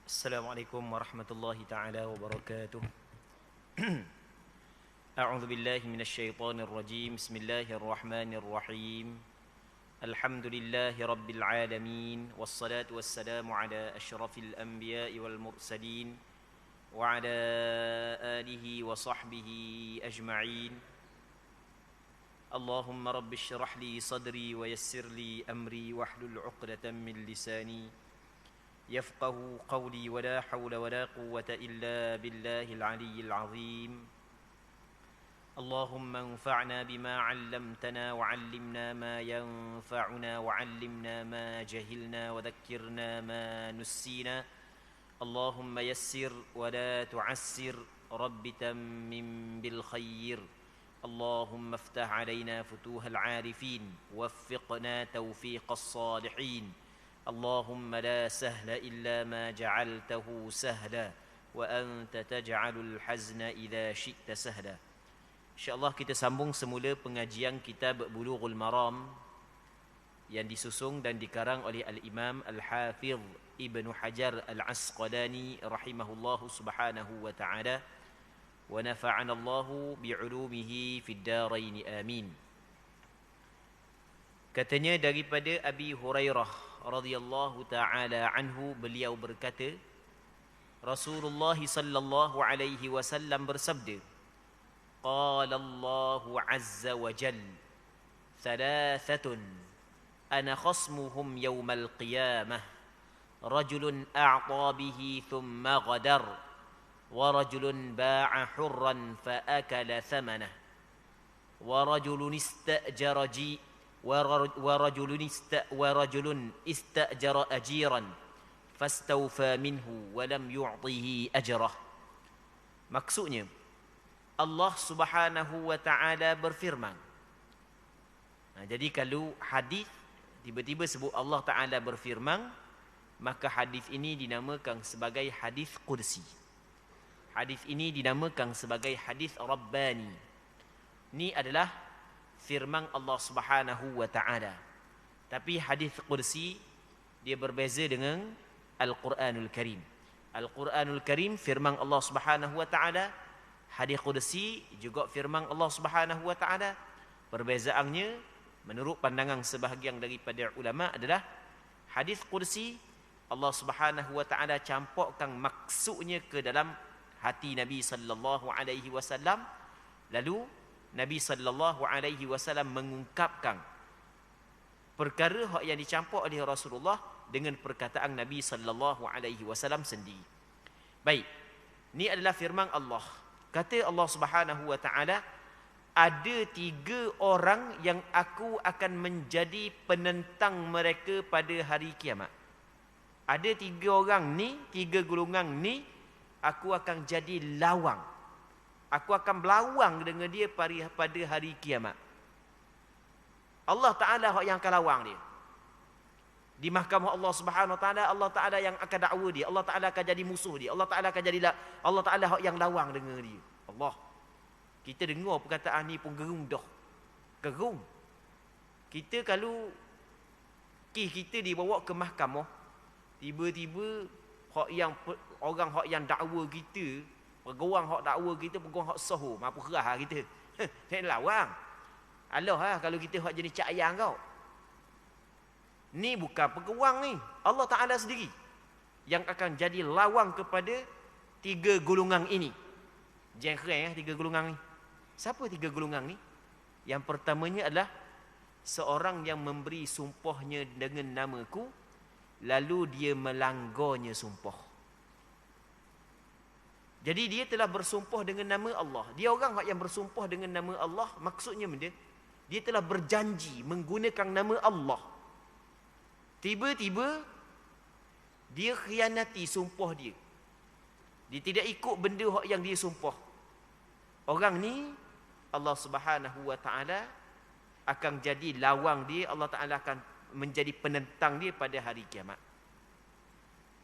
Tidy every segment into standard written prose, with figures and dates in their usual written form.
Assalamualaikum warahmatullahi taala wabarakatuh. A'udzu billahi minasyaitonir rajim. Bismillahirrahmanirrahim. Alhamdulillahi rabbil alamin wassalatu wassalamu ala asyrafil anbiya'i wal mursalin wa ala alihi wa sahbihi ajma'in. Allahumma rabbi shrah li sadri wa yassir li amri wahlul 'uqdatam min lisani يفقهوا قولي ولا حول ولا قوة إلا بالله العلي العظيم. اللهم انفعنا بما علمتنا وعلمنا ما ينفعنا وعلمنا ما جهلنا وذكرنا ما نسينا. اللهم يسر ولا تعسر رب تمم بالخير. اللهم افتح علينا فتوح العارفين ووفقنا توفيق الصالحين. اللهم لا سهل إلا ما جعلته سهلا وأنت تجعل الحزن إذا شئت سهلا. InsyaAllah kita sambung semula pengajian kitab Bulughul Maram yang disusung dan dikarang oleh Al-Imam Al-Hafidh Ibnu Hajar Al-Asqalani rahimahullahu subhanahu wa ta'ala, wa nafa'ana Allahu bi'ulumihi fid darain amin. Katanya daripada Abi Hurairah radhiyallahu ta'ala anhu, beliau berkata, Rasulullah sallallahu alaihi wasallam bersabda, qala Allahu azza wa jal, thalathatun ana khasmuhum yawmal qiyamah, rajulun a'ta bihi thumma ghadar, wa rajulun ba'a hurran fa akala thamanah, wa rajulun istajara ورجل استأجر أجيرا فاستوفى منه ولم يعطه أجره. Maksudnya, Allah Subhanahu wa taala berfirman. Jadi kalau hadis tiba-tiba sebut Allah taala berfirman, maka hadis ini dinamakan sebagai hadis qudsi. Hadis ini dinamakan sebagai hadis rabbani. Ini adalah firman Allah Subhanahu wa taala. Tapi hadis qudsi dia berbeza dengan Al-Quranul Karim. Al-Quranul Karim firman Allah Subhanahu wa taala, hadis qudsi juga firman Allah Subhanahu wa taala. Perbezaannya menurut pandangan sebahagian daripada ulama adalah hadis qudsi Allah Subhanahu wa taala campurkan maksudnya ke dalam hati Nabi sallallahu alaihi wasallam, lalu Nabi sallallahu alaihi wasallam mengungkapkan perkara yang dicampur oleh Rasulullah dengan perkataan Nabi sallallahu alaihi wasallam sendiri. Baik, ini adalah firman Allah. Kata Allah Subhanahu wa taala, ada 3 orang yang aku akan menjadi penentang mereka pada hari kiamat. Ada 3 orang ni, 3 golongan ni, aku akan jadi lawang. Aku akan berlawang dengan dia pada hari kiamat. Allah Ta'ala yang akan lawang dia. Di mahkamah Allah Subhanahu Wa Ta'ala, Allah Ta'ala yang akan dakwa dia. Allah Ta'ala akan jadi musuh dia. Allah Ta'ala akan jadi Allah Ta'ala yang lawang dengan dia. Allah. Kita dengar perkataan ni pun gerung dah. Gerung. Kita kalau kes kita dibawa ke mahkamah, tiba-tiba orang yang dakwa kita, peguam hak dakwa kita, peguam hak sahur, mampu kerah kita. Saya lawang. Allah kalau kita hak jenis cak ayam kau. Ni bukan peguam ni. Allah Ta'ala sendiri yang akan jadi lawang kepada 3 golongan ini. Jangan keren 3 golongan ni. Siapa 3 golongan ni? Yang pertamanya adalah seorang yang memberi sumpahnya dengan namaku, lalu dia melanggarnya sumpah. Jadi dia telah bersumpah dengan nama Allah. Dia orang yang bersumpah dengan nama Allah, maksudnya dia telah berjanji menggunakan nama Allah. Tiba-tiba dia khianati sumpah dia. Dia tidak ikut benda yang dia sumpah. Orang ni Allah Subhanahu wa taala akan jadi lawang dia. Allah Taala akan menjadi penentang dia pada hari kiamat.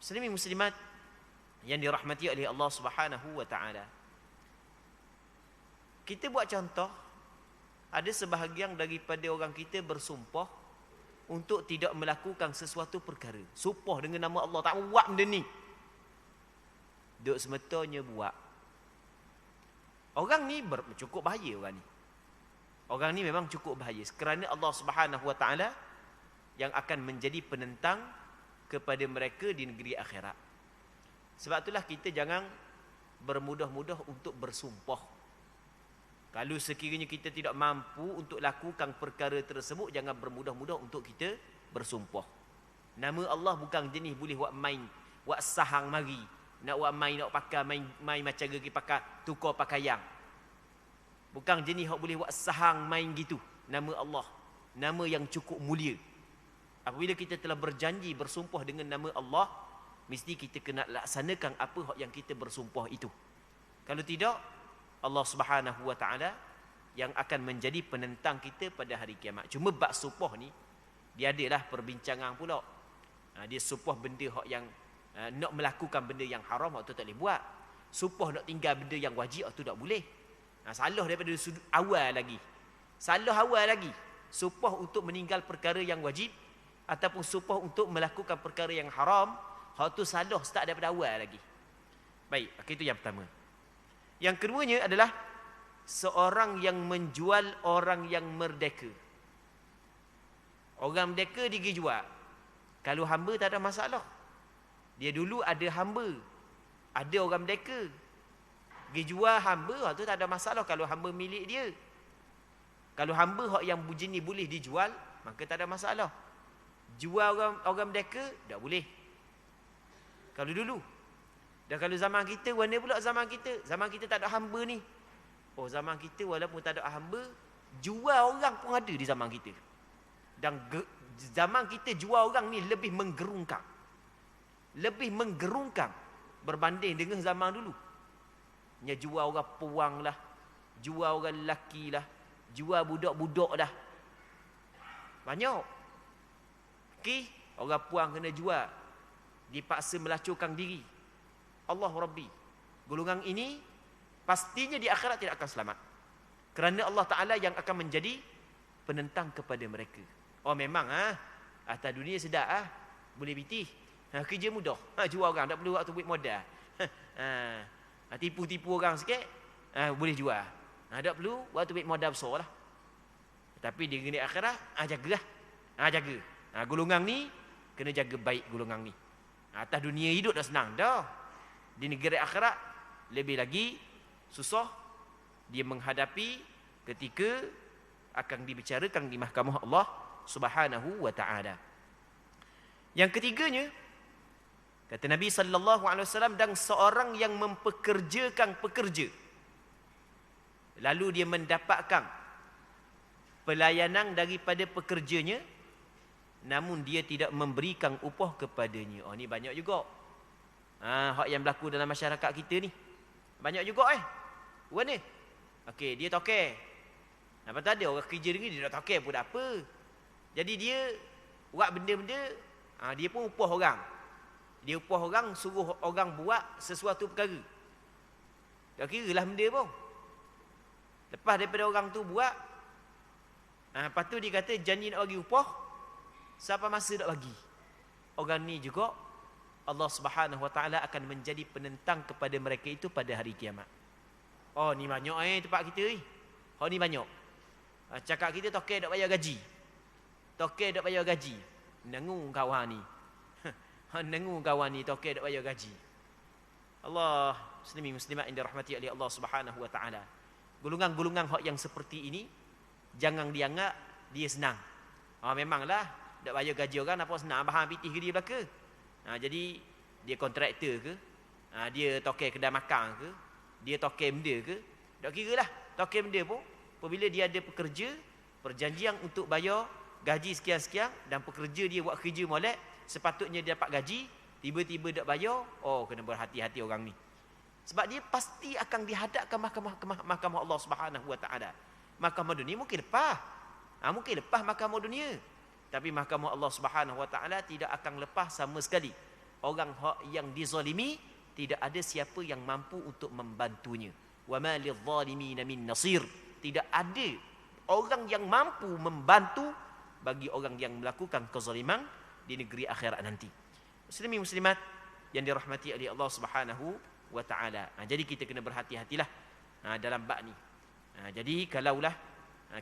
Muslimin muslimat yang dirahmati oleh Allah Subhanahu wa taala. Kita buat contoh, ada sebahagian daripada orang kita bersumpah untuk tidak melakukan sesuatu perkara. Sumpah dengan nama Allah, tak buat benda ni. duk semetanya buat. Orang ni cukup bahaya orang ni. Orang ni memang cukup bahaya. Kerana Allah Subhanahu Wa Taala yang akan menjadi penentang kepada mereka di negeri akhirat. Sebab itulah kita jangan bermudah-mudah untuk bersumpah. Kalau sekiranya kita tidak mampu untuk lakukan perkara tersebut, jangan bermudah-mudah untuk kita bersumpah. Nama Allah bukan jenis boleh buat main, buat sahang mari. Nak buat main, nak pakai main macam gigi pakai tukar pakaian. Bukan jenis hak boleh buat sahang main gitu. Nama Allah, nama yang cukup mulia. Apabila kita telah berjanji bersumpah dengan nama Allah, mesti kita kena laksanakan apa hak yang kita bersumpah itu. Kalau tidak, Allah Subhanahu Wa Taala yang akan menjadi penentang kita pada hari kiamat. Cuma bab sumpah ni, dia adalah perbincangan pula. Dia sumpah benda hak yang nak melakukan benda yang haram, waktu tak boleh buat. Sumpah nak tinggal benda yang wajib, waktu tak boleh. Salah daripada sudut awal lagi. Salah awal lagi. Sumpah untuk meninggal perkara yang wajib ataupun sumpah untuk melakukan perkara yang haram, hak tu salah start daripada awal lagi. Baik, itu yang pertama. Yang keduanya adalah seorang yang menjual orang yang merdeka. Orang merdeka dia pergi jual. Kalau hamba tak ada masalah. Dia dulu ada hamba, ada orang merdeka. Pergi jual hamba, tu tak ada masalah kalau hamba milik dia. Kalau hamba hak yang jenis boleh dijual, maka tak ada masalah. Jual orang merdeka, tak boleh. Kalau dulu. Dan kalau zaman kita, mana pula zaman kita? Zaman kita tak ada hamba ni. Oh, zaman kita walaupun tak ada hamba, jual orang pun ada di zaman kita. Dan zaman kita jual orang ni lebih menggerungkan. Lebih menggerungkan berbanding dengan zaman dulu. Nya jual orang puang lah, jual orang lelaki lah, jual budak-budak dah. Banyak. Okey, orang puang kena jual. Dipaksa melacurkan diri. Allah Rabbi. Golongan ini pastinya di akhirat tidak akan selamat. Kerana Allah Ta'ala yang akan menjadi penentang kepada mereka. Oh memang atas dunia sedap boleh bitih. Kerja mudah. Jual orang, tak perlu waktu buat modal. Tipu-tipu orang sikit, boleh jual. Tak perlu waktu buat modal besar lah. Tapi di negeri akhirat, jagalah. Jaga. Golongan ni, kena jaga baik golongan ni. Atas dunia hidup dah senang dah. Di negeri akhirat, lebih lagi susah dia menghadapi ketika akan dibicarakan di mahkamah Allah Subhanahu Wa Taala. Yang ketiganya, kata Nabi sallallahu alaihi wasallam, dan seorang yang mempekerjakan pekerja lalu dia mendapatkan pelayanan daripada pekerjanya namun dia tidak memberikan upah kepadanya. Oh ni banyak juga. Hak yang berlaku dalam masyarakat kita ni. Banyak juga Mana? Okey, dia tokek. Apa tadi orang kerja ni dia tak tokek pun tak apa. Jadi dia buat benda-benda, dia pun upah orang. Dia upah orang, suruh orang buat sesuatu perkara. Tak kira lah benda pun. Lepas daripada orang tu buat, lepas tu dia kata janji nak bagi upah, siapa masa nak bagi. Orang ni juga Allah Subhanahu Wa Taala akan menjadi penentang kepada mereka itu pada hari kiamat. Oh ni banyak tempat kita ni. Oh ni banyak. Cakap kita tokek tak bayar gaji. Tokek tak bayar gaji. Nengung kawan ni. Nengung kawan ni tokek tak bayar gaji. Allah muslimin muslimat yang dirahmati oleh Allah Subhanahu Wa Taala. Golongan-golongan hak yang seperti ini jangan dianggap dia senang. Memanglah tak bayar gaji orang apa senang, bahan pitih ke dia belaka. Jadi dia kontraktor ke, dia tokek kedai makan ke, dia tokek benda ke, tak kira lah. Tokek benda pun apabila dia ada pekerja, perjanjian untuk bayar gaji sekian-sekian, dan pekerja dia buat kerja molek, sepatutnya dia dapat gaji, tiba-tiba tak bayar, kena berhati-hati orang ni. Sebab dia pasti akan dihadapkan mahkamah Allah Subhanahu Wa Taala. Mahkamah dunia mungkin lepas. Mungkin lepas mahkamah dunia. Tapi mahkamah Allah Subhanahu Wa Taala tidak akan lepas sama sekali. Orang yang dizalimi tidak ada siapa yang mampu untuk membantunya. Wa ma lidh-dhalimin min nasir. Tidak ada orang yang mampu membantu bagi orang yang melakukan kezaliman di negeri akhirat nanti. Muslimin muslimat yang dirahmati oleh Allah Subhanahu wa taala. Jadi kita kena berhati-hatilah dalam bab ni. Jadi kalaulah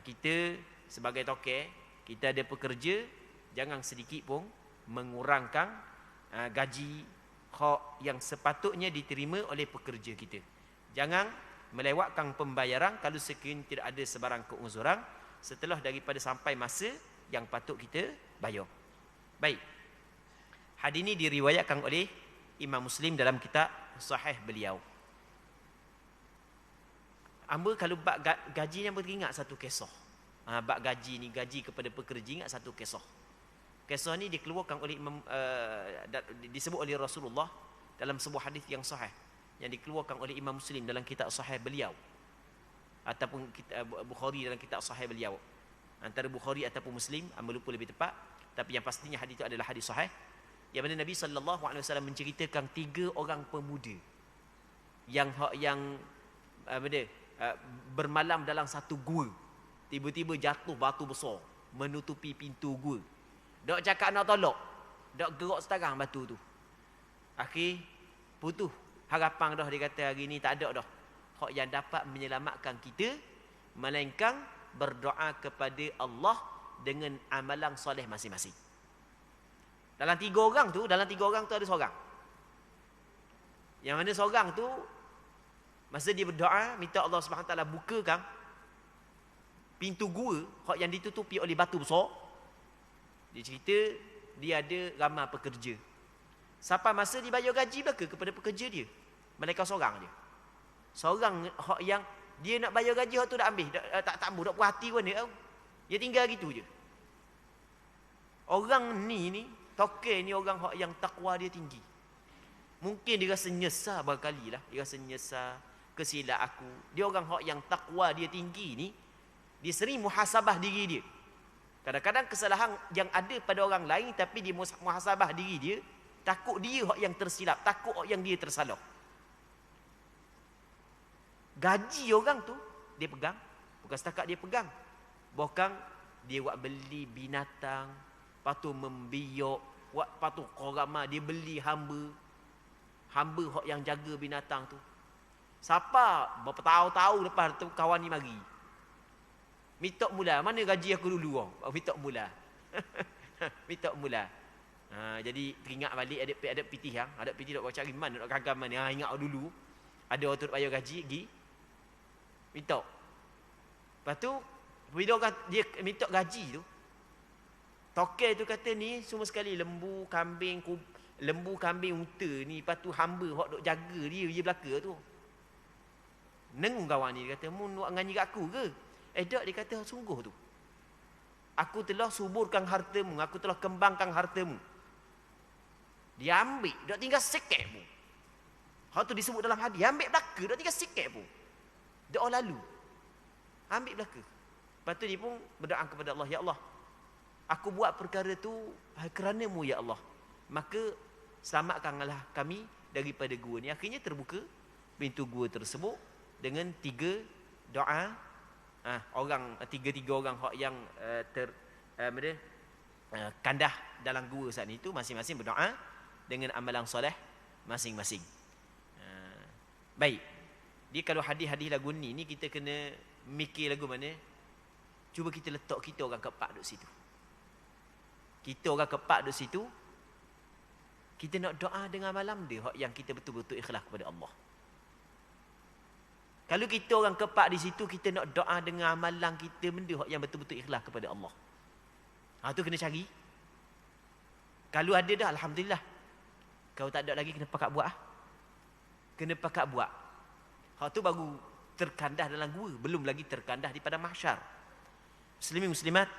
kita sebagai toke, kita ada pekerja, jangan sedikit pun mengurangkan gaji hak yang sepatutnya diterima oleh pekerja kita. Jangan melewatkan pembayaran kalau sekiranya tidak ada sebarang keuzuran setelah daripada sampai masa yang patut kita bayar. Baik. Hadis ini diriwayatkan oleh Imam Muslim dalam kitab Sahih beliau. Amba kalau bab gaji ni amba teringat satu kisah. Bab gaji ni, gaji kepada pekerja, ingat satu kisah. Kisah ni dikeluarkan oleh disebut oleh Rasulullah dalam sebuah hadis yang sahih yang dikeluarkan oleh Imam Muslim dalam kitab Sahih beliau ataupun kitab Bukhari dalam kitab Sahih beliau. Antara Bukhari ataupun Muslim, amba lupa lebih tepat, tapi yang pastinya hadis itu adalah hadis sahih. Yang mana Nabi SAW menceritakan 3 orang pemuda yang bermalam dalam satu gua. Tiba-tiba jatuh batu besar menutupi pintu gua. Dok cakap nak tolak, dok gerak setarang batu tu. Akhir putus harapan dah, dia kata hari ni tak ada dah hak yang dapat menyelamatkan kita melainkan berdoa kepada Allah dengan amalan soleh masing-masing. Dalam 3 orang tu ada seorang. Yang mana seorang tu masa dia berdoa minta Allah Subhanahu Taala bukakan pintu gua hak yang ditutupi oleh batu besar. Dia cerita dia ada ramai pekerja. Sampai masa dibayar gaji belaka kepada pekerja dia, mereka seorang je. Seorang hak yang dia nak bayar gaji hak tu dah ambil, tak tambah, dak puas hati pun dia. Dia tinggal gitu je. Orang ni toke ni orang hak yang takwa dia tinggi. Mungkin dia rasa nyesal berkali lah. Dia rasa nyesal, kesilap aku. Dia orang hak yang takwa dia tinggi ni, dia sering muhasabah diri dia. Kadang-kadang kesalahan yang ada pada orang lain tapi dia muhasabah diri dia, takut dia hak yang tersilap, takut hak yang dia tersalah. Gaji orang tu dia pegang, bukan setakat dia pegang, bahkan dia buat beli binatang, patu membiak, buat patu korama, dia beli hamba hak yang jaga binatang tu. Siapa berapa tahun lepas tu kawan ni mari minta mula, mana gaji aku dulu minta mula. Minta mula. Jadi teringat balik ada pitih ada pitih nak cari mana nak kagam mana. Ingat dulu ada waktu bayar gaji pergi minta. Lepas tu bila orang dia minta gaji tu, toke tu kata ni semua sekali lembu, kambing, unta ni, lepas tu hamba hok dok jaga dia belaka tu. Nengung kawan ni, dia kata, "Mu nak ngani kat aku ke?" Tak, dia kata, "Sungguh tu. Aku telah suburkan hartamu, aku telah kembangkan hartamu." Dia ambil, dak tinggal sikit pun. Hak tu disebut dalam hadis, ambil belaka, dak tinggal sikit pun. Dak lalu. Ambil belaka. Lepas tu dia pun berdoa kepada Allah, "Ya Allah, aku buat perkara tu kerana-Mu ya Allah. Maka selamatkanlah kami daripada gua ni." Akhirnya terbuka pintu gua tersebut dengan 3 doa. Tiga orang hak yang kandah dalam gua saat itu masing-masing berdoa dengan amalan soleh masing-masing. Baik. Dia kalau hadis-hadis lagu ni kita kena mikir lagu mana. Cuba kita letak kita orang kepak duduk situ. Kita orang kepak duduk situ. Kita nak doa dengan malam dia hak yang kita betul-betul ikhlas kepada Allah. Kalau kita orang kepak di situ, kita nak doa dengan amalan kita benda hak yang betul-betul ikhlas kepada Allah. Tu kena cari. Kalau ada dah, alhamdulillah. Kalau tak ada lagi, kena pakat buat. Kena pakat buat. Hak tu baru terkandah dalam gua, belum lagi terkandah di padang mahsyar. Muslimin muslimat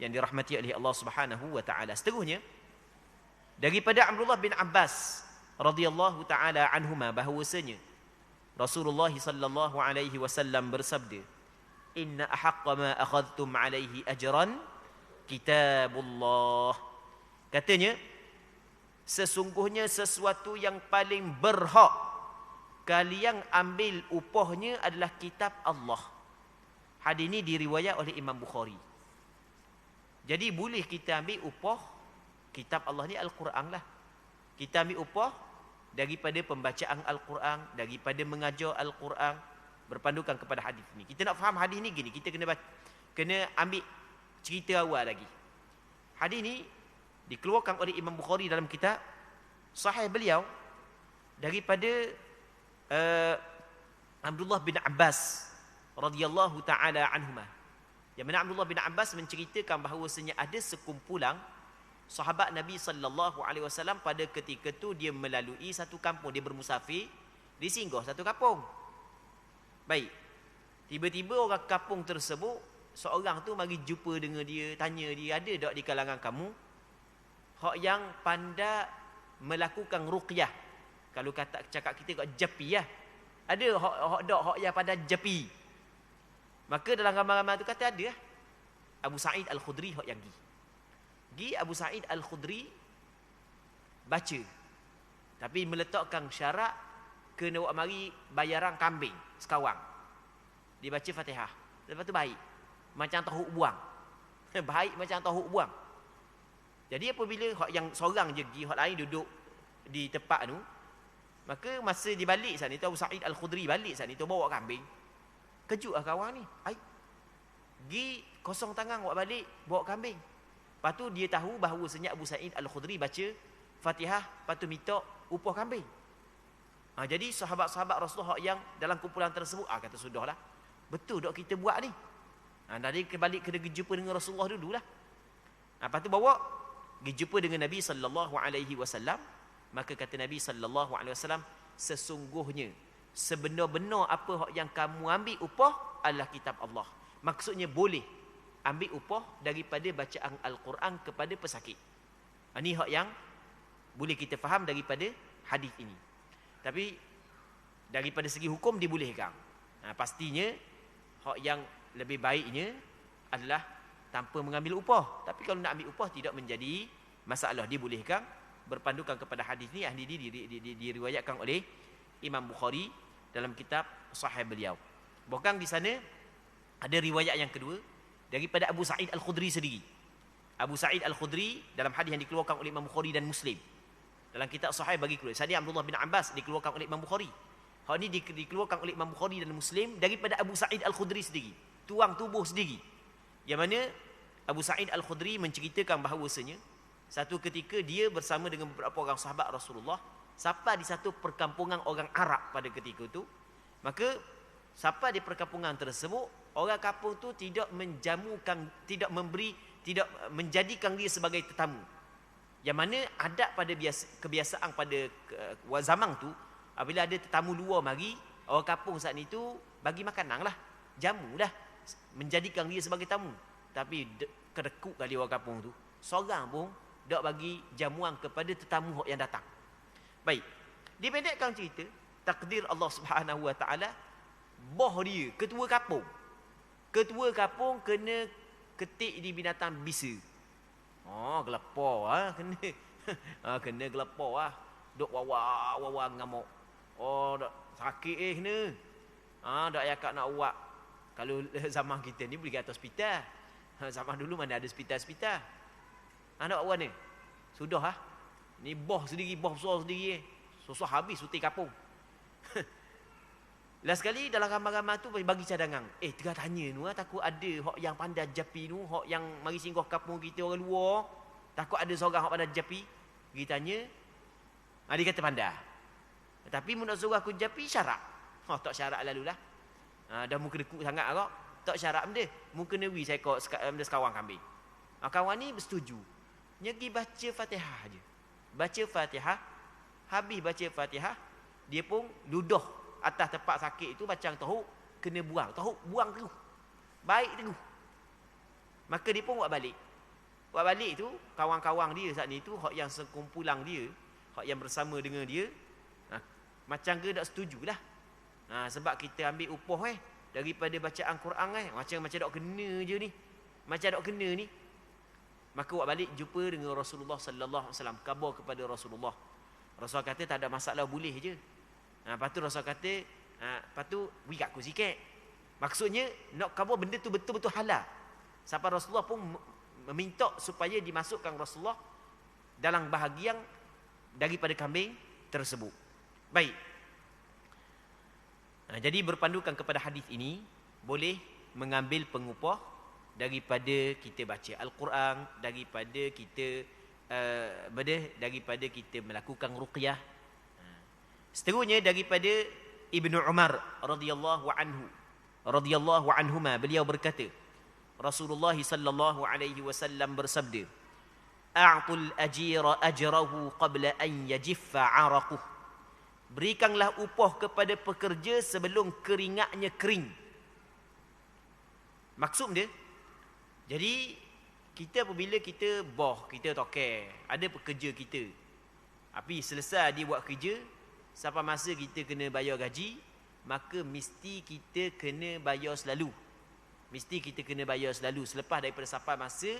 yang dirahmati oleh Allah Subhanahu wa taala. Seterusnya daripada Abdullah bin Abbas radhiyallahu taala anhuma bahwasanya Rasulullah sallallahu alaihi wasallam bersabda, "Inna ahaqqa ma akhadhtum alaihi ajran kitabullah." Katanya, sesungguhnya sesuatu yang paling berhak kalian ambil upahnya adalah kitab Allah. Hadis ini diriwayat oleh Imam Bukhari. Jadi boleh kita ambil upah kitab Allah ni Al-Quran lah. Kita ambil upah daripada pembacaan Al-Quran, daripada mengajar Al-Quran, berpandukan kepada hadis ni. Kita nak faham hadis ni gini, kita kena ambil cerita awal lagi. Hadis ni dikeluarkan oleh Imam Bukhari dalam kitab Sahih beliau daripada Abdullah bin Abbas radhiyallahu taala anhuma. Yang mana Abdullah bin Abbas menceritakan bahawasanya ada sekumpulan sahabat Nabi sallallahu alaihi wasallam pada ketika tu dia melalui satu kampung, dia bermusafir, dia singgah satu kampung. Baik. Tiba-tiba orang kampung tersebut, seorang tu mari jumpa dengan dia, tanya dia, ada tak di kalangan kamu hak yang pandai melakukan ruqyah? Kalau kata cakap kita kat japi lah. Ada hak yang pandai japi. Maka dalam ramai-ramai tu kata ada lah. Abu Sa'id Al-Khudri hak yang Gi Abu Sa'id Al-Khudri baca. Tapi meletakkan syarat kena buat mari bayaran kambing sekawang. Dia baca Fatihah. Lepas tu baik. Macam tahu buang. Baik macam tahu buang. Jadi apabila hak yang seorang je gi, hak lain duduk di tempat tu, maka masa dia balik sana tu, Abu Sa'id Al-Khudri balik sana tu bawa kambing. Kejutlah kawan ni. Ai. Gi kosong tangan buat balik bawa kambing. Lepas tu dia tahu bahawa senyap Abu Sa'id Al-Khudri baca Fatihah, lepas tu minta upah kambing. Jadi sahabat-sahabat Rasulullah yang dalam kumpulan tersebut kata sudahlah. Betul tak kita buat ni? Dari balik kena jumpa dengan Rasulullah dululah. Lepas tu bawa pergi jumpa dengan Nabi sallallahu alaihi wasallam. Maka kata Nabi sallallahu alaihi wasallam, sesungguhnya sebenar-benar apa yang kamu ambil upah adalah kitab Allah. Maksudnya boleh ambil upah daripada bacaan Al-Quran kepada pesakit. Ini hak yang boleh kita faham daripada hadis ini. Tapi daripada segi hukum dibolehkan. Pastinya hak yang lebih baiknya adalah tanpa mengambil upah. Tapi kalau nak ambil upah tidak menjadi masalah, dibolehkan. Berpandukan kepada hadis ni, hadis ini diriwayatkan oleh Imam Bukhari dalam kitab Sahih beliau. Bahkan di sana ada riwayat yang kedua daripada Abu Sa'id Al-Khudri sendiri. Abu Sa'id Al-Khudri dalam hadis yang dikeluarkan oleh Imam Bukhari dan Muslim. Dalam kitab Sahih bagi keluar. Tadi Abdullah bin Abbas dikeluarkan oleh Imam Bukhari. Hal ini dikeluarkan oleh Imam Bukhari dan Muslim daripada Abu Sa'id Al-Khudri sendiri. Tuang tubuh sendiri. Yang mana Abu Sa'id Al-Khudri menceritakan bahawasanya satu ketika dia bersama dengan beberapa orang sahabat Rasulullah sampai di satu perkampungan orang Arab pada ketika itu. Maka sampai di perkampungan tersebut, orang kampung tu tidak menjamukan, tidak menjadikan dia sebagai tetamu. Yang mana adat pada kebiasaan pada zaman tu, apabila ada tetamu luar mari, orang kampung saat itu bagi makanan lah, jamu lah, menjadikan dia sebagai tamu. Tapi kedekut kali orang kampung tu, seorang pun tak bagi jamuan kepada tetamu yang datang. Baik, dipendekkan cerita, takdir Allah Subhanahu Wa Taala, boh dia, ketua kampung kena ketik di binatang bisa. Gelepar kena. Kena gelepar duk wawa ngamuk. Dak sakit kena. Dak yakak nak uak. Kalau zaman kita ni boleh pergi atas hospital. Zaman dulu mana ada hospital. Nak buat ni. Sudah Ni boh sendiri, boh besar sendiri. Susah habis suti kampung. Last sekali dalam ramai-ramai tu bagi cadangan. Tengah tanya nu, takut ada hak yang pandai japi nu, hak yang mari singgah kampung kita orang luar, takut ada seorang hak pandai japi. Pergi tanya. Dia kata pandai. Tapi mun nak suruh aku japi syarat. Tak syarat lalulah. Dah muka dekuk sangat agak. Tak syarat benda. Muka newi saya kau sekawang kambing. Kawan ni bersetuju. Nyegi baca Fatihah je. Baca Fatihah. Habis baca Fatihah, dia pun ludah atas tempat sakit itu macam tahu kena buang. Tahu buang terus. Baik terus. Maka dia pun buat balik. Buat balik tu, kawan-kawan dia saat ni tu, hak yang sekumpulan dia, hak yang bersama dengan dia, macam ke tak setujulah. Sebab kita ambil upah daripada bacaan Quran macam tak kena je ni. Macam tak kena ni. Maka buat balik jumpa dengan Rasulullah sallallahu alaihi wasallam, khabar kepada Rasulullah. Rasul kata tak ada masalah, boleh je. Lepas tu Rasul kata, lepas tu beri kat aku sikit. Maksudnya nak khabar benda tu betul-betul halal. Sampai Rasulullah pun meminta supaya dimasukkan Rasulullah dalam bahagian daripada kambing tersebut. Baik. Jadi berpandukan kepada hadis ini, boleh mengambil pengupah daripada kita baca Al-Quran, daripada kita daripada kita melakukan ruqyah. Seterusnya daripada Ibnu Umar radhiyallahu anhuma, beliau berkata, Rasulullah sallallahu alaihi wasallam bersabda, "A'tul ajira ajrahu qabla an yajiffa 'araquh." Berikanlah upah kepada pekerja sebelum keringatnya kering. Maksud dia, jadi kita apabila kita kita token, ada pekerja kita, tapi selesai dia buat kerja, sampai masa kita kena bayar gaji, maka mesti kita kena bayar selalu. Mesti kita kena bayar selalu. Selepas daripada sampai masa,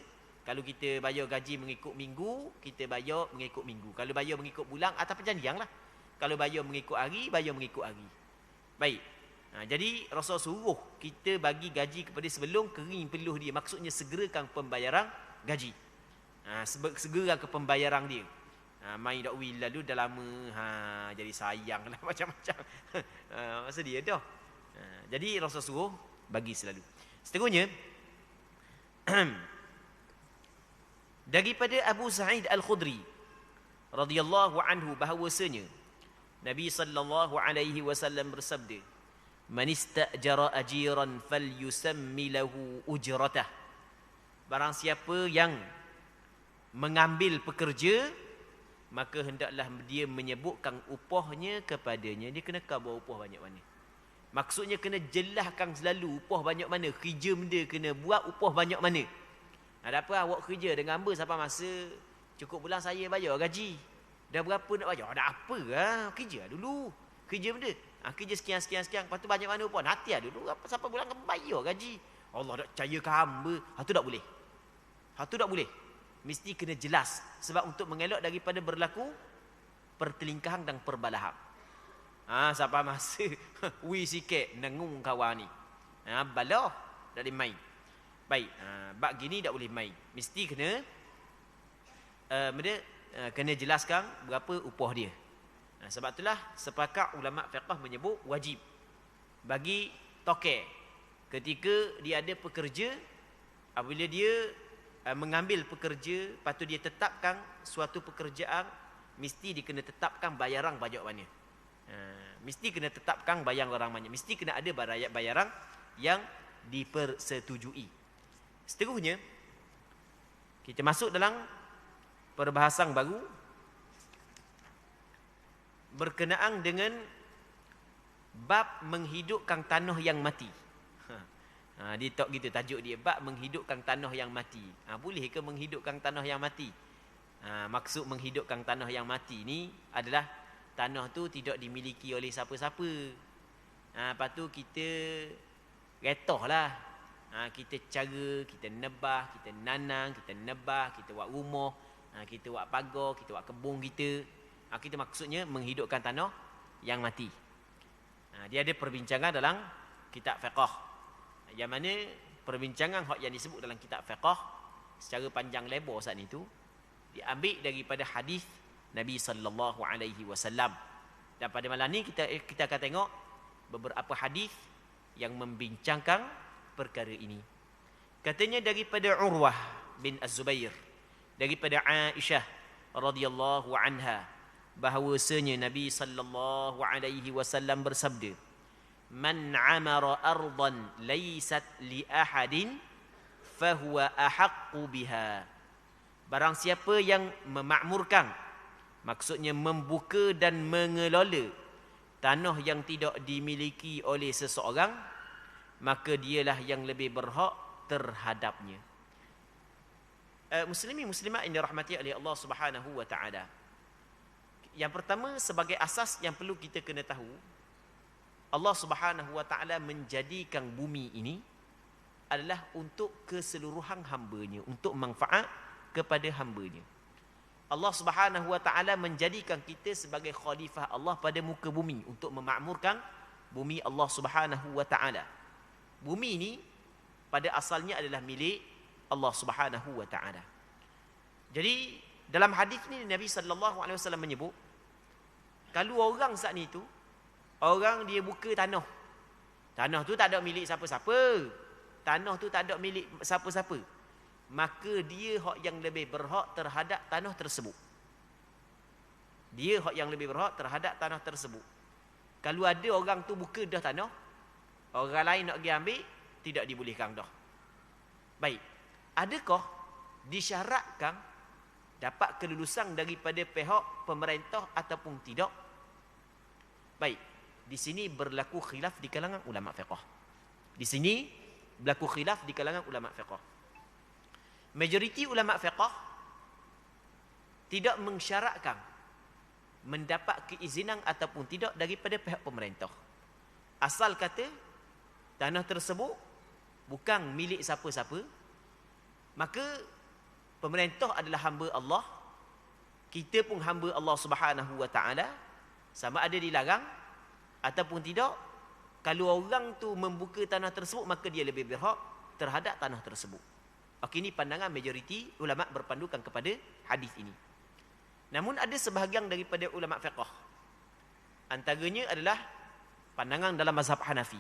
kalau kita bayar gaji mengikut minggu, kita bayar mengikut minggu. Kalau bayar mengikut bulan, atau perjanjian lah. Kalau bayar mengikut hari, bayar mengikut hari. Baik. Jadi Rasul suruh kita bagi gaji kepada sebelum kering peluh dia. Maksudnya segerakan pembayaran gaji. Segerakan ke pembayaran dia. Main dakwil lalu dah lama, jadi sayang lah macam-macam. Maksud dia dah. Jadi Rasul suruh bagi selalu. Seterusnya daripada Abu Sa'id Al-Khudri radhiyallahu anhu, bahawasanya Nabi sallallahu alaihi wasallam bersabda, "Man istajara ajiran falyusammi lahu ujratah." Barang siapa yang mengambil pekerja, maka hendaklah dia menyebutkan upahnya kepadanya. Dia kena khabar upah banyak mana. Maksudnya kena jelaskan selalu upah banyak mana. Kerja benda kena buat upah banyak mana. Ada apa awak kerja dengan hamba sampai masa cukup bulan saya bayar gaji. Dah berapa nak bayar? Dah apa lah. Kerja dulu. Kerja benda. Kerja sekian. Lepas tu banyak mana upah. Nanti dulu. Sampai bulan bayar gaji. Allah tak percaya ke hamba. Itu tak boleh. Itu tak boleh. Mesti kena jelas. Sebab untuk mengelak daripada berlaku pertelingkahan dan perbalahan. Sampai masa wi sikit nengung kawan ni. Balah tak boleh main. Baik, bab gini tak boleh main. Mesti kena kena jelaskan berapa upah dia. Sebab itulah sepakat ulama fiqh menyebut wajib bagi token ketika dia ada pekerja, apabila dia mengambil pekerja, patut dia tetapkan suatu pekerjaan, mesti dia kena tetapkan bayaran banyak mana. Mesti kena tetapkan bayaran banyak. Mesti kena ada bayaran yang dipersetujui. Seterusnya, kita masuk dalam perbahasan baru berkenaan dengan bab menghidupkan tanah yang mati. Dia tak gitu tajuk dia, bab menghidupkan tanah yang mati. Boleh ke menghidupkan tanah yang mati? Maksud menghidupkan tanah yang mati ni adalah tanah tu tidak dimiliki oleh siapa-siapa. Lepas tu kita retoh lah. Kita cara, kita nebah, kita nanang, kita nebah, kita buat rumah, kita buat pagar, kita buat kebun kita. Kita maksudnya menghidupkan tanah yang mati. Dia ada perbincangan dalam kitab fiqh. Yang mana perbincangan yang disebut dalam kitab fiqh secara panjang lebar saat itu diambil daripada hadis Nabi sallallahu alaihi wasallam. Dan pada malam ni kita akan tengok beberapa hadis yang membincangkan perkara ini. Katanya daripada Urwah bin Az-Zubair, daripada Aisyah radhiyallahu anha, bahawasanya Nabi sallallahu alaihi wasallam bersabda, "Man 'amara ardan laysat li ahadin fahuwa ahaqqu biha." Barang siapa yang memakmurkan, maksudnya membuka dan mengelola tanah yang tidak dimiliki oleh seseorang, maka dialah yang lebih berhak terhadapnya. Muslimin muslimat yang dirahmati oleh Allah Subhanahu wa taala. Yang pertama, sebagai asas yang perlu kita kena tahu, Allah Subhanahu wa taala menjadikan bumi ini adalah untuk keseluruhan hamba-Nya, untuk manfaat kepada hamba-Nya. Allah Subhanahu wa taala menjadikan kita sebagai khalifah Allah pada muka bumi untuk memakmurkan bumi Allah Subhanahu wa taala. Bumi ini pada asalnya adalah milik Allah Subhanahu wa taala. Jadi dalam hadis ini Nabi sallallahu alaihi wasallam menyebut Kalau orang saat ni tu, orang dia buka tanah. Tanah tu tak ada milik siapa-siapa. Tanah tu tak ada milik siapa-siapa. Maka dia hak yang lebih berhak terhadap tanah tersebut. Dia hak yang lebih berhak terhadap tanah tersebut. Kalau ada orang tu buka dah tanah, orang lain nak pergi ambil, tidak dibolehkan dah. Baik. Adakah disyaratkan dapat kelulusan daripada pihak pemerintah ataupun tidak? Baik. Di sini berlaku khilaf di kalangan ulama fiqh. Di sini berlaku khilaf di kalangan ulama fiqh. Majoriti ulama fiqh tidak mensyaratkan mendapat keizinan ataupun tidak daripada pihak pemerintah. Asal kata tanah tersebut bukan milik siapa-siapa, maka pemerintah adalah hamba Allah, kita pun hamba Allah Subhanahu wa taala, sama ada dilarang ataupun tidak. Kalau orang tu membuka tanah tersebut, maka dia lebih berhak terhadap tanah tersebut. Okey, ini pandangan majoriti ulama berpandukan kepada hadis ini. Namun ada sebahagian daripada ulama fiqh, antaranya adalah pandangan dalam mazhab Hanafi.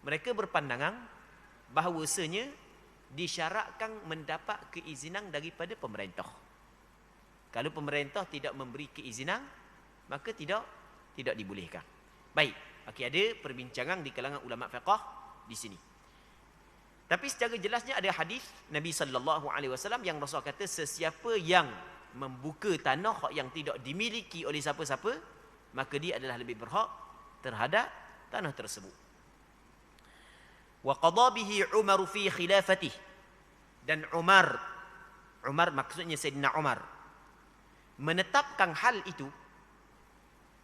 Mereka berpandangan bahawasanya disyaratkan mendapat keizinan daripada pemerintah. Kalau pemerintah tidak memberi keizinan, maka tidak dibolehkan. Baik, okey, ada perbincangan di kalangan ulama fiqh di sini. Tapi secara jelasnya ada hadis Nabi sallallahu alaihi wasallam yang Rasul kata sesiapa yang membuka tanah yang tidak dimiliki oleh siapa-siapa, maka dia adalah lebih berhak terhadap tanah tersebut. Wa qada bihi Umar fi khilafatih, dan Umar maksudnya Sayyidina Umar menetapkan hal itu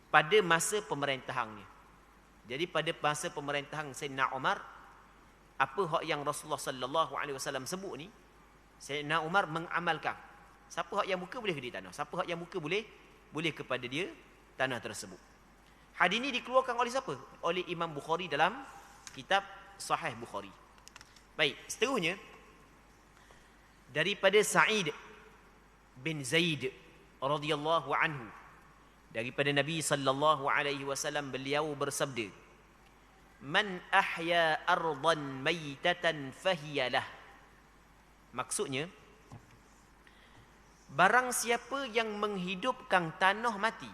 pada masa pemerintahannya. Jadi pada masa pemerintahan Sayyidina Umar, apa hak yang Rasulullah sallallahu alaihi wasallam sebut ni, Sayyidina Umar mengamalkan. Siapa hak yang buka boleh ke dia tanah. Siapa hak yang buka boleh kepada dia tanah tersebut. Hadis ini dikeluarkan oleh siapa? Oleh Imam Bukhari dalam kitab Sahih Bukhari. Baik, seterusnya daripada Sa'id bin Zaid radhiyallahu anhu, daripada Nabi sallallahu alaihi wasallam, beliau bersabda, "Man ahya ardan maytatan fahiyalah." Maksudnya, barang siapa yang menghidupkan tanah mati,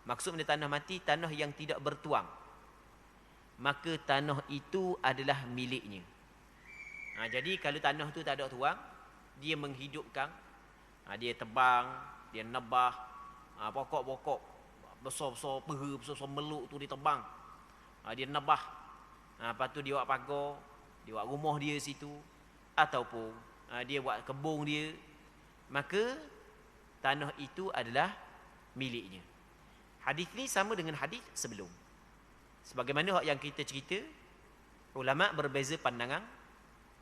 maksudnya tanah mati, tanah yang tidak bertuang, maka tanah itu adalah miliknya. Jadi kalau tanah tu tak ada tuang, dia menghidupkan, dia tebang, dia nebah pokok-pokok besar-besar, pera besar-besar meluk tu dia tebang, dia nebah, lepas tu dia buat pagar, dia buat rumah dia situ, ataupun dia buat kebun dia, maka tanah itu adalah miliknya. Hadis ni sama dengan hadis sebelum. Sebagaimana yang kita cerita, ulama berbeza pandangan,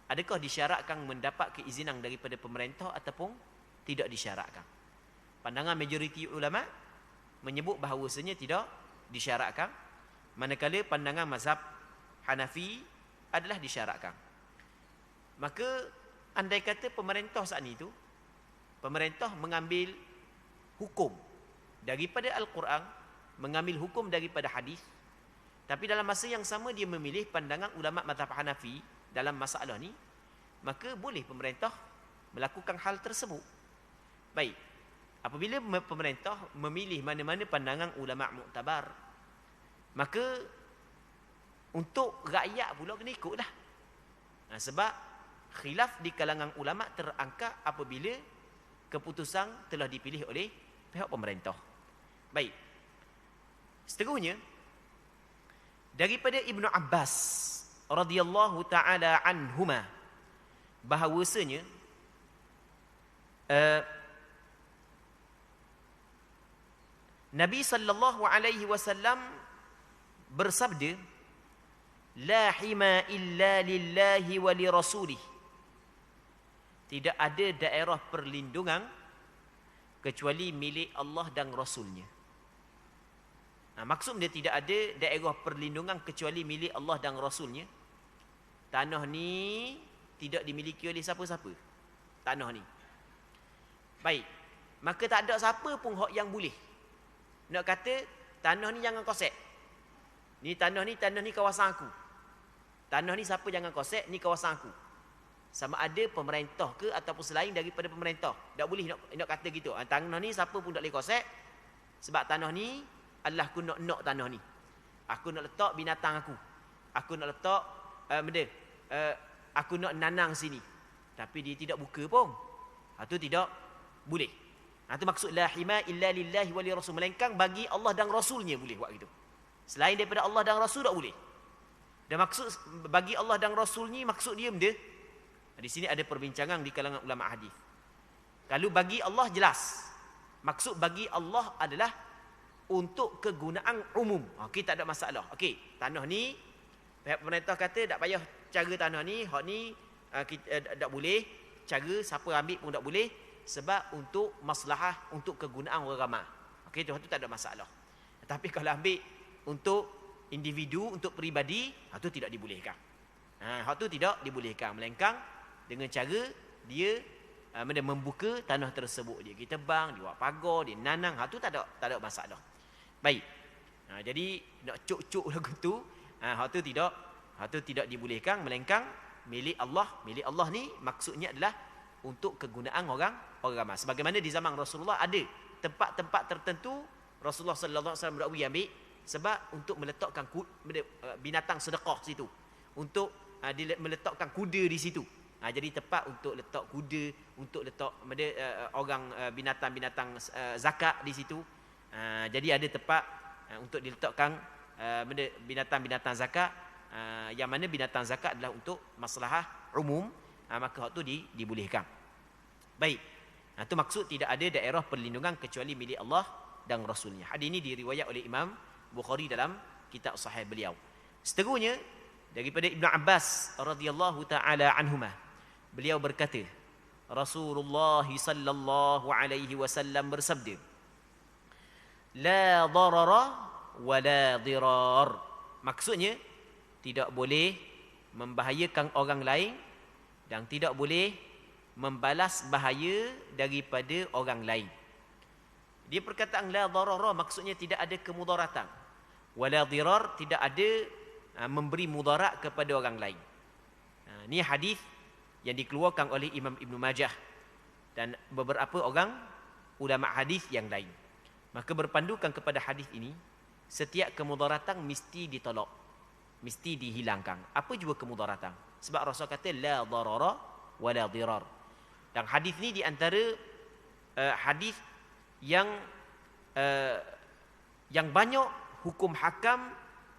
adakah disyaratkan mendapat keizinan daripada pemerintah ataupun tidak disyaratkan. Pandangan majoriti ulama menyebut bahawasanya tidak disyaratkan, manakala pandangan mazhab Hanafi adalah disyaratkan. Maka andai kata pemerintah saat ini tu, pemerintah mengambil hukum daripada Al-Quran, mengambil hukum daripada hadis, tapi dalam masa yang sama dia memilih pandangan ulama mazhab Hanafi dalam masalah ni, maka boleh pemerintah melakukan hal tersebut. Baik, apabila pemerintah memilih mana-mana pandangan ulama muktabar, maka untuk rakyat pula kena ikutlah. Sebab khilaf di kalangan ulama terangkat apabila keputusan telah dipilih oleh pihak pemerintah. Baik, seterusnya daripada Ibnu Abbas radhiyallahu taala anhuma, bahawasanya Nabi sallallahu alaihi wasallam bersabda, "La hima illa lillahi wa li rasulih." Tidak ada daerah perlindungan kecuali milik Allah dan Rasulnya. Maksud dia tidak ada daerah perlindungan kecuali milik Allah dan Rasulnya. Tanah ni tidak dimiliki oleh siapa-siapa. Tanah ni. Baik. Maka tak ada siapa pun hak yang boleh nak kata tanah ni jangan kosek. Ni tanah ni kawasan aku. Tanah ni siapa jangan kosek, ni kawasan aku. Sama ada pemerintah ke ataupun selain daripada pemerintah. Tak boleh nak kata gitu. Tanah ni siapa pun tak boleh kosek. Sebab tanah ni Allah aku nak tanah ni. Aku nak letak binatang aku. Aku nak letak aku nak nanang sini. Tapi dia tidak buka pun. Itu tidak boleh. Itu maksud la hima illa lillahi wa li rasul. Melainkan bagi Allah dan Rasulnya boleh buat gitu. Selain daripada Allah dan Rasul tak boleh. Dan maksud bagi Allah dan Rasulnya maksud dia benda. Di sini ada perbincangan di kalangan ulama hadis. Kalau bagi Allah jelas. Maksud bagi Allah adalah untuk kegunaan umum. Okey, tak ada masalah. Okey, tanah ni pihak pemerintah kata tak payah cara tanah ni, hak ni kita tak boleh, cara siapa ambil pun tak boleh sebab untuk maslahah, untuk kegunaan orang ramai. Okey, tu tak ada masalah. Tapi kalau ambil untuk individu, untuk peribadi, hak tu tidak dibolehkan. Hak tu tidak dibolehkan, melainkan dengan cara dia membuka tanah tersebut, dia kita bang, dia buat pagar, dia nanang, hak tu tak ada masalah. Baik. Jadi nak cuk-cuk lagu tu, hak tu tidak dibolehkan, melainkan milik Allah. Milik Allah ni maksudnya adalah untuk kegunaan orang ramai. Sebagaimana di zaman Rasulullah ada tempat-tempat tertentu Rasulullah sallallahu alaihi wasallam berdakwi ambil sebab untuk meletakkan binatang sedekah situ. Untuk meletakkan kuda di situ. Jadi tempat untuk letak kuda, untuk letak orang binatang-binatang zakat di situ. Jadi ada tempat untuk diletakkan binatang-binatang zakat, yang mana binatang zakat adalah untuk maslahah umum, maka hak tu dibolehkan. Baik. Itu maksud tidak ada daerah perlindungan kecuali milik Allah dan Rasulnya. Hadis ini diriwayat oleh Imam Bukhari dalam kitab sahih beliau. Seterusnya daripada Ibnu Abbas radhiyallahu taala anhuma, beliau berkata, Rasulullah sallallahu alaihi wasallam bersabda, la darara wa la dirar. Maksudnya tidak boleh membahayakan orang lain dan tidak boleh membalas bahaya daripada orang lain. Dia perkataan la darara maksudnya tidak ada kemudaratan. Wala dirar, tidak ada memberi mudarat kepada orang lain. Ini hadis yang dikeluarkan oleh Imam Ibn Majah dan beberapa orang ulama hadis yang lain. Maka berpandukan kepada hadis ini, setiap kemudaratan mesti ditolak, mesti dihilangkan. Apa jua kemudaratan? Sebab Rasul kata la darara wala dirar. Dan hadis ini di antara hadis yang banyak hukum hakam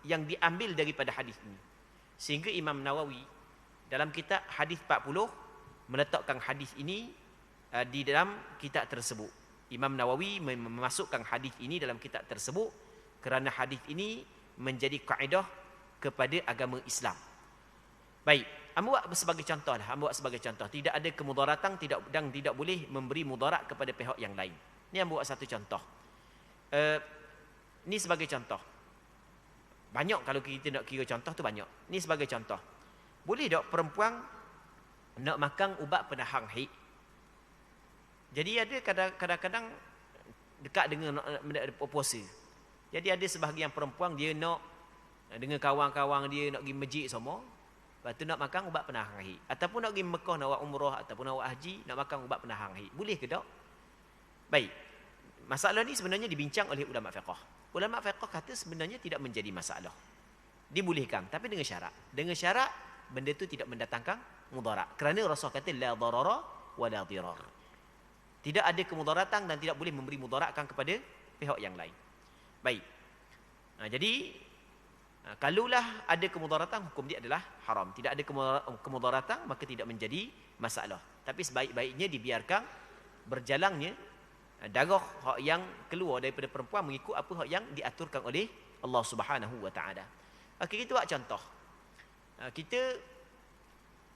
yang diambil daripada hadis ini. Sehingga Imam Nawawi dalam kitab hadis 40 meletakkan hadis ini di dalam kitab tersebut. Imam Nawawi memasukkan hadis ini dalam kitab tersebut kerana hadis ini menjadi kaedah kepada agama Islam. Baik, ambil sebagai contoh lah, tidak ada kemudaratan, tidak boleh memberi mudarat kepada pihak yang lain. Ini ambil satu contoh. Ini sebagai contoh. Banyak kalau kita nak kira contoh tu banyak. Ini sebagai contoh. Boleh tak perempuan nak makan ubat penahang haid? Jadi ada kadang-kadang dekat dengan puasa. Jadi ada sebahagian perempuan dia nak dengan kawan-kawan dia nak pergi masjid semua. Lepas tu nak makan ubat penahang haid. Ataupun nak pergi Mekah nak buat umrah ataupun nak buat haji, nak makan ubat penahang haid. Boleh ke tak? Baik. Masalah ni sebenarnya dibincang oleh ulama fiqh. Ulama fiqh kata sebenarnya tidak menjadi masalah. Dibolehkan tapi dengan syarat. Dengan syarat benda tu tidak mendatangkan mudarat. Kerana Rasul kata la darara wa la dirar. Tidak ada kemudaratan dan tidak boleh memberi mudaratkan kepada pihak yang lain. Baik. Jadi kalaulah ada kemudaratan, hukum dia adalah haram. Tidak ada kemudaratan, maka tidak menjadi masalah. Tapi sebaik-baiknya dibiarkan berjalannya darah hak yang keluar daripada perempuan mengikut apa hak yang diaturkan oleh Allah Subhanahu wa taala. Okey, kita buat contoh.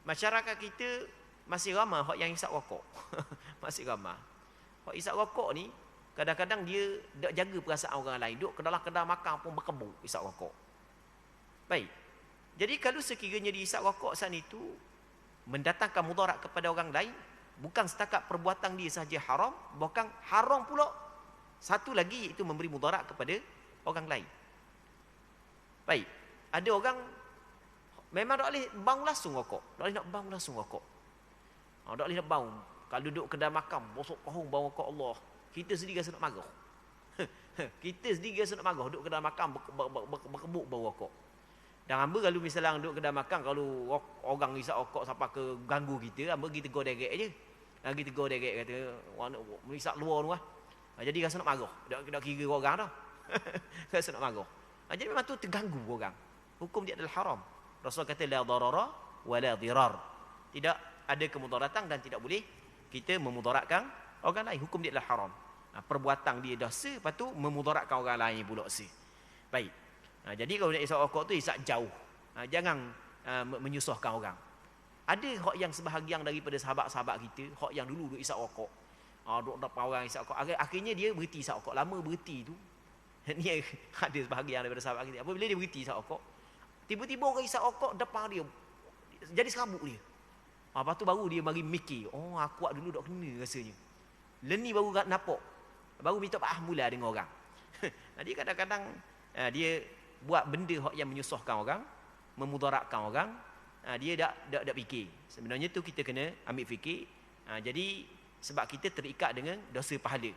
Masyarakat kita masih ramai hak yang hisap rokok. Masih ramai. Hak hisap rokok ni kadang-kadang dia tak jaga perasaan orang lain. Duduk ke dalam kedai makan pun berkebun hisap rokok. Baik. Jadi kalau sekiranya dihisap rokok sana itu mendatangkan mudarat kepada orang lain, bukan setakat perbuatan dia sahaja haram, bahkan haram pula satu lagi iaitu memberi mudarat kepada orang lain. Baik, ada orang memang tak boleh bau langsung rokok. Tak boleh nak bau langsung rokok. Tak boleh nak bau. Kalau duduk kedai makan, bosok kahung bau rokok Allah. Kita sendiri rasa nak marah. Kita sendiri rasa nak marah. Duduk kedai makan, berkebuk bau rokok. Dan hamba kalau misalnya duduk kedai makan, kalau orang isap rokok siapa ke ganggu kita, hamba kita tegur derek je. Kita tegur derek kata, isap luar tu lah. Jadi rasa nak marah. Tak kira orang dah. Rasa nak marah. Jadi memang tu terganggu orang. Hukum dia adalah haram. Rasul kata la darara wa la dirar. Tidak ada kemudaratan dan tidak boleh kita memudaratkan orang lain. Hukum dia adalah haram. Perbuatan dia dosa, lepas tu memudaratkan orang lain pula dosa. Baik. Jadi kalau nak isap rokok tu isap jauh. Jangan menyusahkan orang. Ada hak yang sebahagian daripada sahabat-sahabat kita, hak yang dulu duk isap rokok. Duk dapat orang isap rokok. Akhirnya dia berhenti isap rokok. Lama berhenti tu. Ni ada sebahagian daripada sahabat kita. Apabila dia berhenti isap rokok, tiba-tiba orang isap rokok depan dia. Jadi serabut dia. Lepas tu baru dia mari mikir. Aku dulu tak kena rasanya. Leni baru nampak. Baru minta maaf mula dengan orang. Jadi kadang-kadang dia buat benda yang menyusahkan orang, memudaratkan orang. Dia tak fikir. Sebenarnya tu kita kena ambil fikir. Jadi sebab kita terikat dengan dosa pahala.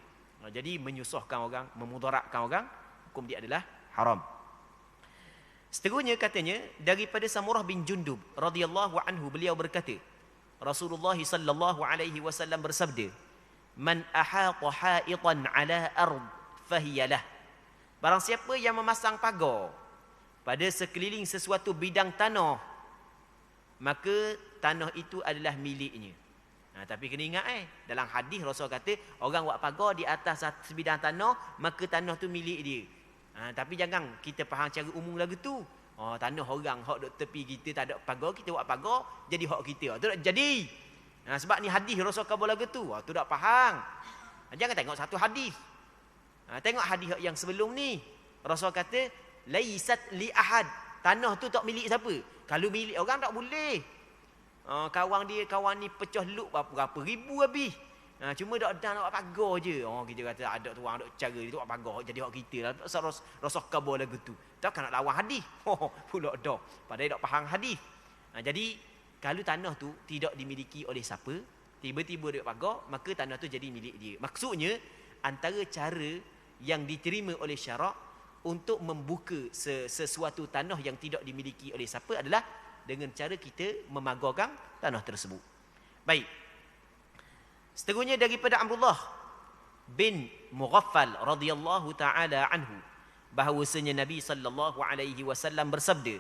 Jadi menyusahkan orang, memudaratkan orang, hukum dia adalah haram. Seterusnya katanya daripada Samurah bin Jundub radhiyallahu anhu, beliau berkata, Rasulullah sallallahu alaihi wasallam bersabda, "Man ahata ha'itan 'ala ard fahiyalah." Barang siapa yang memasang pagar pada sekeliling sesuatu bidang tanah, maka tanah itu adalah miliknya. Tapi kena ingat dalam hadis Rasul kata orang buat pagar di atas sebidang tanah, maka tanah tu milik dia. Tapi jangan kita faham cara umum lagu tu. Tanah orang hak duk tepi kita tak ada pagar, kita buat pagar jadi hak kita. Tu tak jadi. Sebab ni hadis Rasul kabar lagu tu. Tu tak faham. Jangan tengok satu hadis. Tengok hadis yang sebelum ni. Rasul kata laisat li ahad. Tanah tu tak milik siapa. Kalau milik orang tak boleh. Kawan ni pecah luk berapa ribu habis. Cuma dak ada nak pagar je. Kita kata ada tu orang duk cara dia tu buat pagar jadi hak kita lah. Rasul kabar lagu tu. Takkan nak lawan hadis. Pula dah. Padahal tak faham hadis. Jadi kalau tanah tu tidak dimiliki oleh siapa, tiba-tiba dia pagar, maka tanah tu jadi milik dia. Maksudnya antara cara yang diterima oleh syarak untuk membuka sesuatu tanah yang tidak dimiliki oleh siapa adalah dengan cara kita memagarkan tanah tersebut. Baik. Seterusnya daripada Amrullah bin Mughaffal radhiyallahu taala anhu, bahawasanya Nabi sallallahu alaihi wasallam bersabda,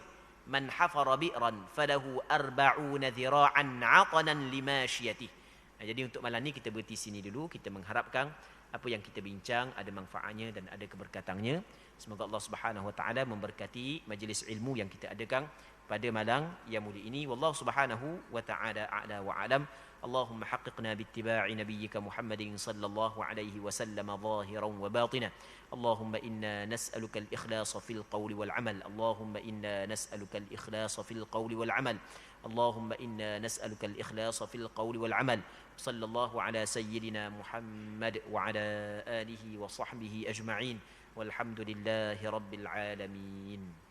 "Man hafara bi'ran falahu 40 dhira'an 'atanan limashyatih." Jadi untuk malam ni kita berhenti sini dulu. Kita mengharapkan apa yang kita bincang ada manfaatnya dan ada keberkatannya. Semoga Allah Subhanahu wa taala memberkati majlis ilmu yang kita adakan pada malam yang mulia ini. Wallahu subhanahu wa ta'ala a'la wa a'lam. Allahumma haqqiqna bittiba'i nabiyyika Muhammadin sallallahu alaihi wasallam zahiran wa batina. Allahumma inna nas'aluka al-ikhlasa fil qawli wal amal. Allahumma inna nas'aluka al-ikhlasa fil qawli wal amal. Allahumma inna nas'aluka al-ikhlasa fil qawli wal amal. Sallallahu ala sayyidina Muhammad wa ala alihi wa sahbihi ajma'in. Walhamdulillahi rabbil alamin.